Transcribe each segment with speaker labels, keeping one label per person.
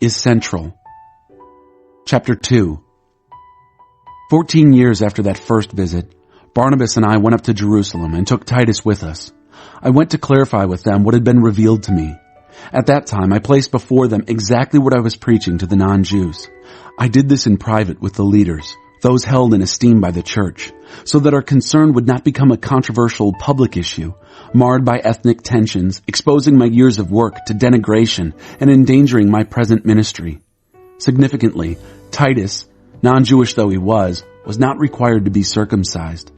Speaker 1: is central? Chapter 2. 14 years after that first visit, Barnabas and I went up to Jerusalem and took Titus with us. I went to clarify with them what had been revealed to me. At that time, I placed before them exactly what I was preaching to the non-Jews. I did this in private with the leaders, those held in esteem by the church, so that our concern would not become a controversial public issue, marred by ethnic tensions, exposing my years of work to denigration and endangering my present ministry. Significantly, Titus, non-Jewish though he was not required to be circumcised.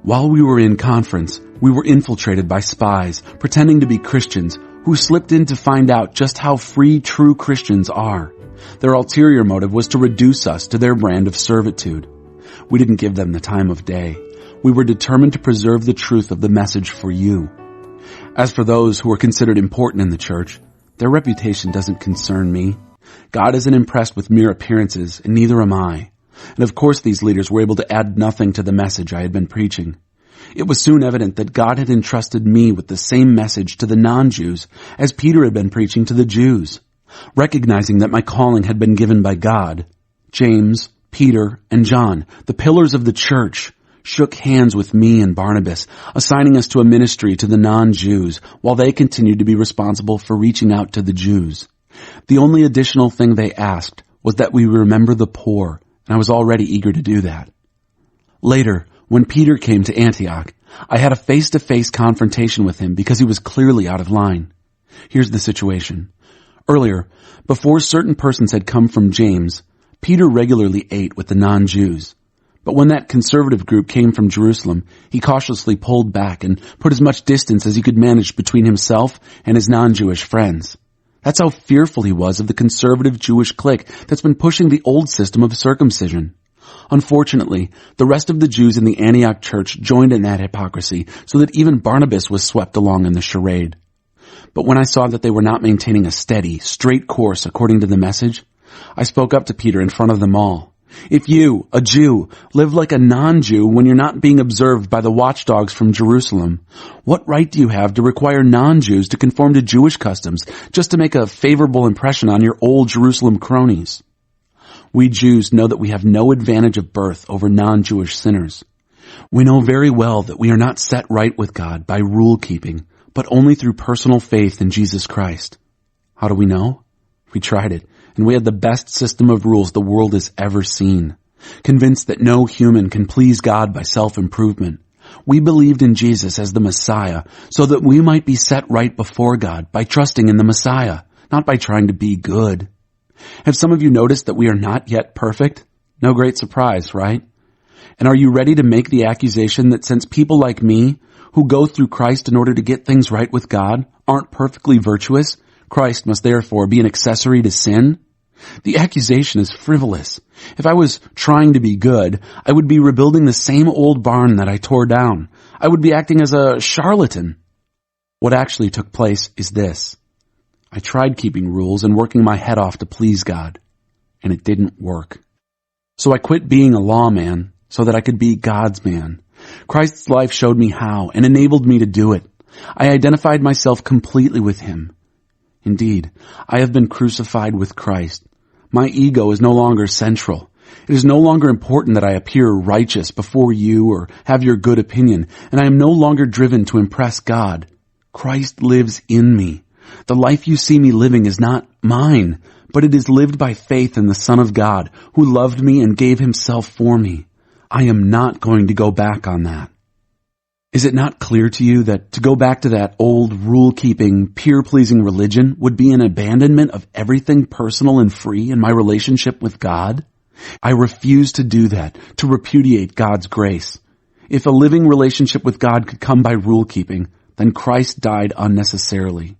Speaker 1: While we were in conference, we were infiltrated by spies pretending to be Christians who slipped in to find out just how free true Christians are. Their ulterior motive was to reduce us to their brand of servitude. We didn't give them the time of day. We were determined to preserve the truth of the message for you. As for those who are considered important in the church, their reputation doesn't concern me. God isn't impressed with mere appearances, and neither am I. And of course these leaders were able to add nothing to the message I had been preaching. It was soon evident that God had entrusted me with the same message to the non-Jews as Peter had been preaching to the Jews. Recognizing that my calling had been given by God, James, Peter, and John, the pillars of the church, shook hands with me and Barnabas, assigning us to a ministry to the non-Jews while they continued to be responsible for reaching out to the Jews. The only additional thing they asked was that we remember the poor, and I was already eager to do that. Later, when Peter came to Antioch, I had a face-to-face confrontation with him because he was clearly out of line. Here's the situation. Earlier, before certain persons had come from James, Peter regularly ate with the non-Jews. But when that conservative group came from Jerusalem, he cautiously pulled back and put as much distance as he could manage between himself and his non-Jewish friends. That's how fearful he was of the conservative Jewish clique that's been pushing the old system of circumcision. Unfortunately, the rest of the Jews in the Antioch church joined in that hypocrisy so that even Barnabas was swept along in the charade. But when I saw that they were not maintaining a steady, straight course according to the message, I spoke up to Peter in front of them all. If you, a Jew, live like a non-Jew when you're not being observed by the watchdogs from Jerusalem, what right do you have to require non-Jews to conform to Jewish customs just to make a favorable impression on your old Jerusalem cronies? We Jews know that we have no advantage of birth over non-Jewish sinners. We know very well that we are not set right with God by rule-keeping, but only through personal faith in Jesus Christ. How do we know? We tried it, and we had the best system of rules the world has ever seen. Convinced that no human can please God by self-improvement, we believed in Jesus as the Messiah so that we might be set right before God by trusting in the Messiah, not by trying to be good. Have some of you noticed that we are not yet perfect? No great surprise, right? And are you ready to make the accusation that since people like me, who go through Christ in order to get things right with God, aren't perfectly virtuous, Christ must therefore be an accessory to sin? The accusation is frivolous. If I was trying to be good, I would be rebuilding the same old barn that I tore down. I would be acting as a charlatan. What actually took place is this. I tried keeping rules and working my head off to please God, and it didn't work. So I quit being a lawman so that I could be God's man. Christ's life showed me how and enabled me to do it. I identified myself completely with him. Indeed, I have been crucified with Christ. My ego is no longer central. It is no longer important that I appear righteous before you or have your good opinion, and I am no longer driven to impress God. Christ lives in me. The life you see me living is not mine, but it is lived by faith in the Son of God, who loved me and gave himself for me. I am not going to go back on that. Is it not clear to you that to go back to that old rule-keeping, peer-pleasing religion would be an abandonment of everything personal and free in my relationship with God? I refuse to do that, to repudiate God's grace. If a living relationship with God could come by rule-keeping, then Christ died unnecessarily.